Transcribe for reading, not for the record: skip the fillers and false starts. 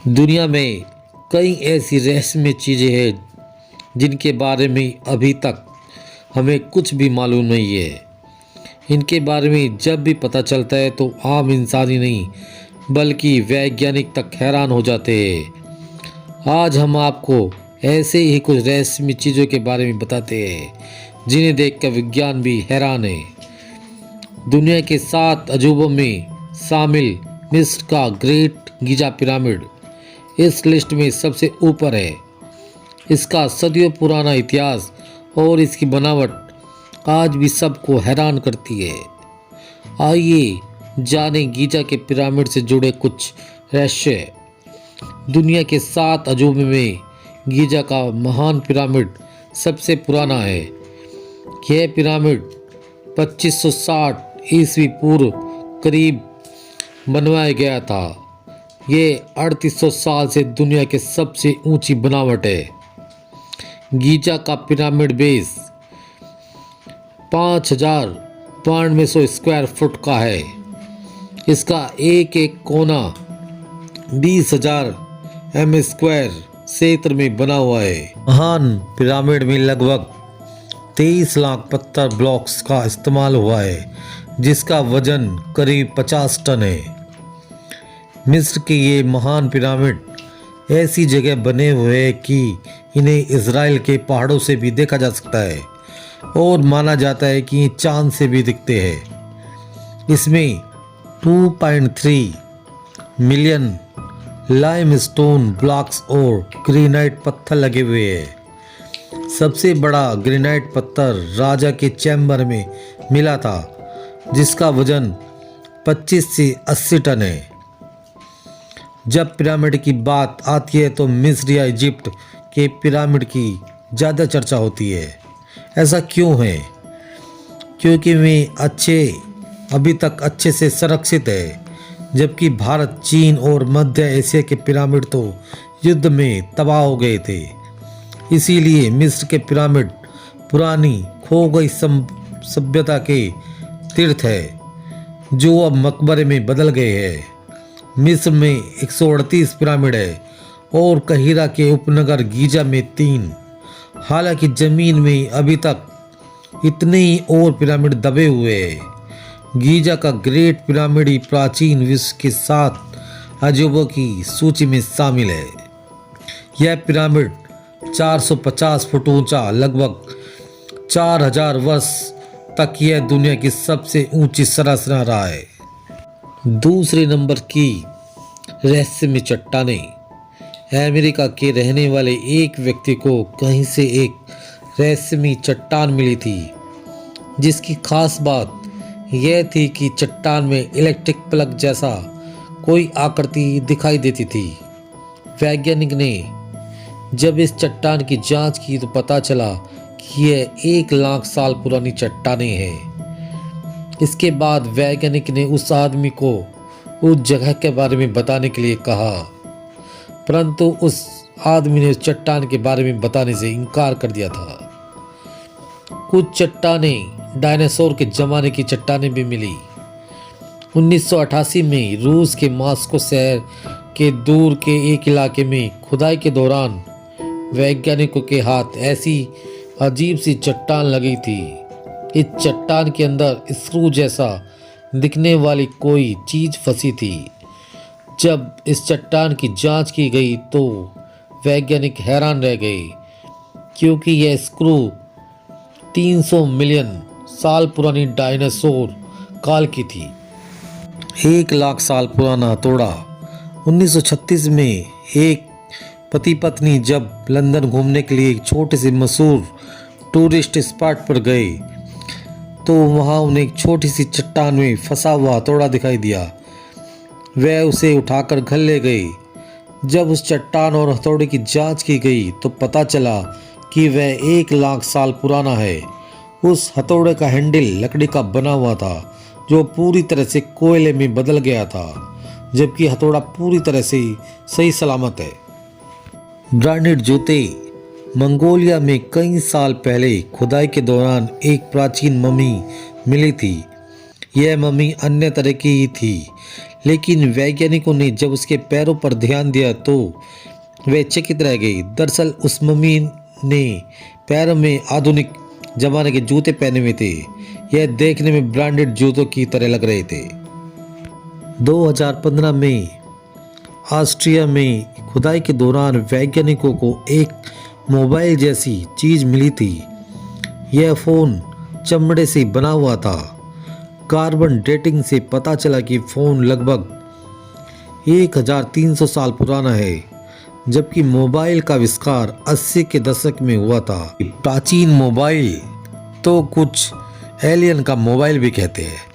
दुनिया में कई ऐसी रहस्यमय चीज़ें हैं जिनके बारे में अभी तक हमें कुछ भी मालूम नहीं है। इनके बारे में जब भी पता चलता है तो आम इंसान ही नहीं बल्कि वैज्ञानिक तक हैरान हो जाते हैं। आज हम आपको ऐसे ही कुछ रहस्यमय चीज़ों के बारे में बताते हैं जिन्हें देखकर विज्ञान भी हैरान है। दुनिया के 7 अजूबों में शामिल मिस्र का ग्रेट गीजा पिरामिड इस लिस्ट में सबसे ऊपर है। इसका सदियों पुराना इतिहास और इसकी बनावट आज भी सबको हैरान करती है। आइए जानें गीजा के पिरामिड से जुड़े कुछ रहस्य। दुनिया के 7 अजूबे में गीजा का महान पिरामिड सबसे पुराना है। यह पिरामिड 2560 ईस्वी पूर्व करीब बनवाया गया था। ये 3800 साल से दुनिया के सबसे ऊंची बनावट है। गीजा का पिरामिड बेस 5000 स्क्वायर फुट का है। इसका एक एक कोना 20,000 m² क्षेत्र में बना हुआ है। महान पिरामिड में लगभग 23 लाख पत्थर ब्लॉक्स का इस्तेमाल हुआ है जिसका वजन करीब 50 टन है। मिस्र के ये महान पिरामिड ऐसी जगह बने हुए हैं कि इन्हें इज़राइल के पहाड़ों से भी देखा जा सकता है और माना जाता है कि ये चांद से भी दिखते हैं। इसमें 2.3 मिलियन लाइमस्टोन ब्लॉक्स और ग्रेनाइट पत्थर लगे हुए हैं। सबसे बड़ा ग्रेनाइट पत्थर राजा के चैम्बर में मिला था जिसका वजन 25 से 80 टन है। जब पिरामिड की बात आती है तो मिस्र या इजिप्ट के पिरामिड की ज़्यादा चर्चा होती है। ऐसा क्यों है? क्योंकि वे अभी तक अच्छे से संरक्षित है, जबकि भारत, चीन और मध्य एशिया के पिरामिड तो युद्ध में तबाह हो गए थे। इसीलिए मिस्र के पिरामिड पुरानी खो गई सभ्यता के तीर्थ है जो अब मकबरे में बदल गए हैं। मिस्र में 138 पिरामिड है और कहिरा के उपनगर गीजा में 3। हालांकि ज़मीन में अभी तक इतने ही और पिरामिड दबे हुए हैं। गीजा का ग्रेट पिरामिड ही प्राचीन विश्व के 7 अजूबों की सूची में शामिल है। यह पिरामिड 450 फुट ऊंचा, लगभग 4000 वर्ष तक यह दुनिया की सबसे ऊंची संरचना रहा है। दूसरे नंबर की रहस्यमय चट्टानें। अमेरिका के रहने वाले एक व्यक्ति को कहीं से एक रहस्यमय चट्टान मिली थी जिसकी खास बात यह थी कि चट्टान में इलेक्ट्रिक प्लग जैसा कोई आकृति दिखाई देती थी। वैज्ञानिक ने जब इस चट्टान की जांच की तो पता चला कि यह 1 लाख साल पुरानी चट्टानें हैं। इसके बाद वैज्ञानिक ने उस आदमी को उस जगह के बारे में बताने के लिए कहा, परंतु उस आदमी ने उस चट्टान के बारे में बताने से इनकार कर दिया था। कुछ चट्टानें डायनासोर के ज़माने की चट्टानें भी मिली। 1988 में रूस के मॉस्को शहर के दूर के एक इलाके में खुदाई के दौरान वैज्ञानिकों के हाथ ऐसी अजीब सी चट्टान लगी थी। इस चट्टान के अंदर स्क्रू जैसा दिखने वाली कोई चीज़ फंसी थी। जब इस चट्टान की जांच की गई तो वैज्ञानिक हैरान रह गए क्योंकि यह स्क्रू 300 मिलियन साल पुरानी डायनासोर काल की थी। 1 लाख साल पुराना हथौड़ा। 1936 में एक पति पत्नी जब लंदन घूमने के लिए एक छोटे से मशहूर टूरिस्ट स्पॉट पर गए तो वहाँ उन्हें एक छोटी सी चट्टान में फंसा हुआ हथौड़ा दिखाई दिया। वह उसे उठाकर घर ले गए। जब उस चट्टान और हथौड़े की जांच की गई तो पता चला कि वह 1 लाख साल पुराना है। उस हथौड़े का हैंडल लकड़ी का बना हुआ था जो पूरी तरह से कोयले में बदल गया था, जबकि हथौड़ा पूरी तरह से सही सलामत है। ब्रांडेड जूते। मंगोलिया में कई साल पहले खुदाई के दौरान एक प्राचीन मम्मी मिली थी। यह मम्मी अन्य तरह की ही थी, लेकिन वैज्ञानिकों ने जब उसके पैरों पर ध्यान दिया तो वे चकित रह गए। दरअसल उस मम्मी ने पैरों में आधुनिक जमाने के जूते पहने हुए थे। यह देखने में ब्रांडेड जूतों की तरह लग रहे थे। 2015 में ऑस्ट्रिया में खुदाई के दौरान वैज्ञानिकों को एक मोबाइल जैसी चीज मिली थी। यह फ़ोन चमड़े से बना हुआ था। कार्बन डेटिंग से पता चला कि फ़ोन लगभग 1300 साल पुराना है, जबकि मोबाइल का आविष्कार 80 के दशक में हुआ था। प्राचीन मोबाइल तो कुछ एलियन का मोबाइल भी कहते हैं।